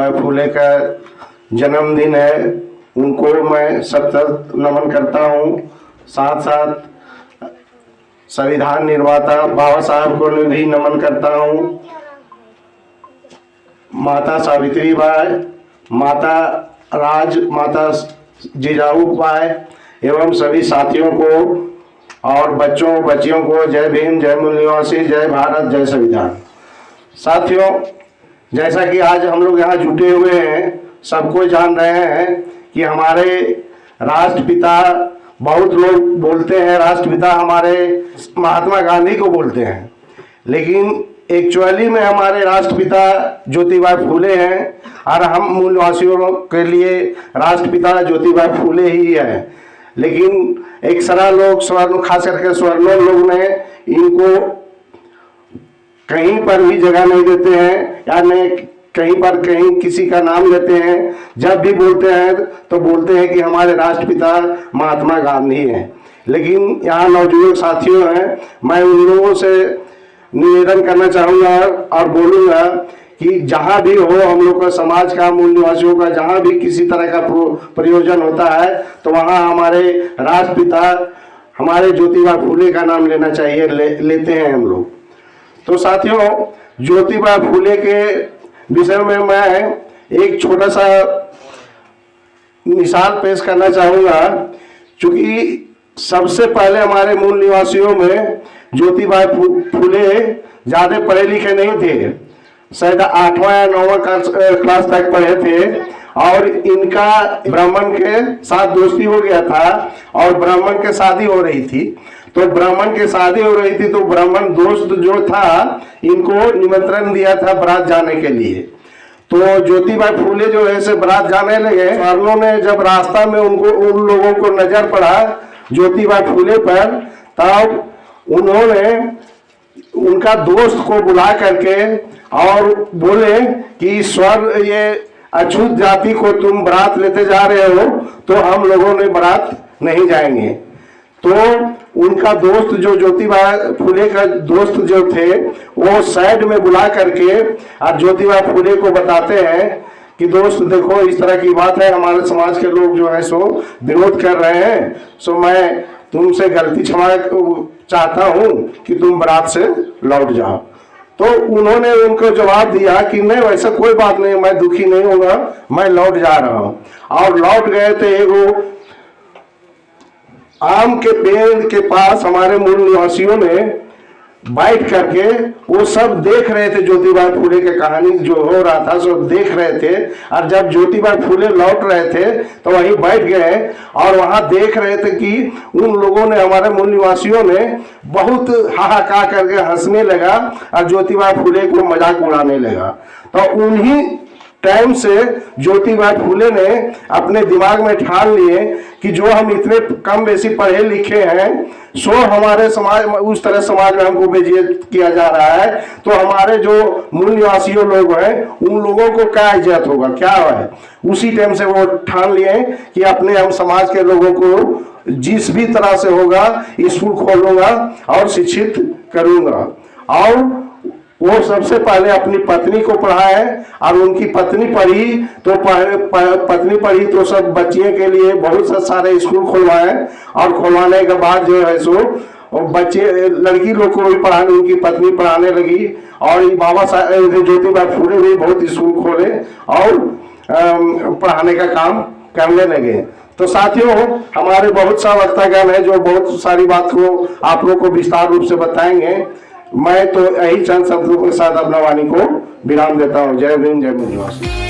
ज्योतिबा फूले का जन्मदिन है, उनको मैं सतत नमन करता हूँ। साथ साथ संविधान निर्माता बाबा साहब को भी नमन करता हूँ। माता सावित्री बाई, माता माता जिजाऊ बाई एवं सभी साथियों को और बच्चों बच्चियों को जय भीम, जय मूल निवासी, जय भारत, जय संविधान। साथियों, जैसा कि आज हम लोग यहाँ जुटे हुए हैं, सबको जान रहे हैं कि हमारे राष्ट्रपिता, बहुत लोग बोलते हैं राष्ट्रपिता हमारे महात्मा गांधी को बोलते हैं, लेकिन एक्चुअली में हमारे राष्ट्रपिता ज्योतिबा फूले हैं और हम मूल निवासियों के लिए राष्ट्रपिता ज्योतिबा फूले ही है। लेकिन एक सरल लोग, खास करके स्वर्णों लोग ने इनको कहीं पर भी जगह नहीं देते हैं, या नहीं कहीं पर कहीं किसी का नाम लेते हैं। जब भी बोलते हैं तो बोलते हैं कि हमारे राष्ट्रपिता महात्मा गांधी हैं। लेकिन यहाँ नौजवान साथियों हैं, मैं उन लोगों से निवेदन करना चाहूँगा और बोलूँगा कि जहाँ भी हो हम लोग का, समाज का, मूल निवासियों का जहाँ भी किसी तरह का प्रयोजन होता है तो वहाँ हमारे राष्ट्रपिता हमारे ज्योतिबा फूले का नाम लेना चाहिए, लेते हैं हम लोग। तो साथियों, ज्योतिबा फूले के विषय में मैं एक छोटा सा मिसाल पेश करना चाहूँगा। क्योंकि सबसे पहले हमारे मूल निवासियों में ज्योतिबा फूले ज़्यादा पढ़े लिखे नहीं थे, शायद 8वां या 9वां क्लास तक पढ़े थे, और इनका ब्राह्मण के साथ दोस्ती हो गया था और ब्राह्मण के शादी हो रही थी। तो ब्राह्मण के शादी हो रही थी तो ब्राह्मण दोस्त जो था इनको निमंत्रण दिया था बारात जाने के लिए। तो ज्योतिबा फूले जो है से बारात जाने लगे। स्वर्णों ने जब रास्ता में उन लोगों को नजर पड़ा ज्योतिबा फूले पर, तब उन्होंने उनका दोस्त को बुला करके और बोले कि स्वर ये अछूत जाति को तुम बारात लेते जा रहे हो तो हम लोगों ने बारात नहीं जाएंगे। तो उनका दोस्त जो ज्योतिबा फूले का दोस्त जो थे वो साइड में बुला करके और ज्योतिबा फूले को बताते हैं कि दोस्त देखो इस तरह की बात है, हमारे समाज के लोग जो है सो विरोध कर रहे हैं, सो मैं तुमसे गलती क्षमा चाहता हूं कि तुम बारात से लौट जाओ। तो उन्होंने उनको जवाब दिया कि नहीं, वैसा कोई बात नहीं, मैं दुखी नहीं होगा, मैं लौट जा रहा हूं। और लौट गए थे एगो आम के पेड़ के पास हमारे मूल निवासियों ने बैठ करके वो सब देख रहे थे, ज्योतिबा फूले की कहानी जो हो रहा था सब देख रहे थे। और जब ज्योतिबा फूले लौट रहे थे तो वहीं बैठ गए और वहां देख रहे थे कि उन लोगों ने, हमारे मूल निवासियों ने बहुत हाहाकार करके हंसने लगा और ज्योतिबा फूले को मजाक उड़ाने लगा। तो उन्हीं टाइम से ज्योतिबा फूले ने अपने दिमाग में ठान लिए कि जो हम इतने कम बेसी पढ़े लिखे हैं, सो हमारे समाज, उस तरह समाज में हमको बेइज्जत किया जा रहा है, तो हमारे जो मूल निवासियों लोग हैं उन लोगों को क्या इज्जत होगा, क्या है। उसी टाइम से वो ठान लिए कि अपने हम समाज के लोगों को जिस भी तरह से होगा स्कूल खोलूंगा और शिक्षित करूंगा। और वो सबसे पहले अपनी पत्नी को पढ़ाए और उनकी पत्नी पढ़ी तो पत्नी पढ़ी तो सब बच्चियों के लिए बहुत सारे स्कूल खुलवाए, और खुलवाने के बाद जो है सो बच्चे लड़की लोग को भी पढ़ाने, उनकी पत्नी पढ़ाने लगी। और बाबा साहब ज्योतिबा फूले भी बहुत स्कूल खोले और पढ़ाने का काम करने लगे। तो साथियों, हमारे बहुत सा वक्तागण है जो बहुत सारी बात को आप लोग को विस्तार रूप से बताएंगे। मैं तो यही चंद शब्दों के साथ अपना वाणी को विराम देता हूँ। जय भीम, जय मूल निवासी।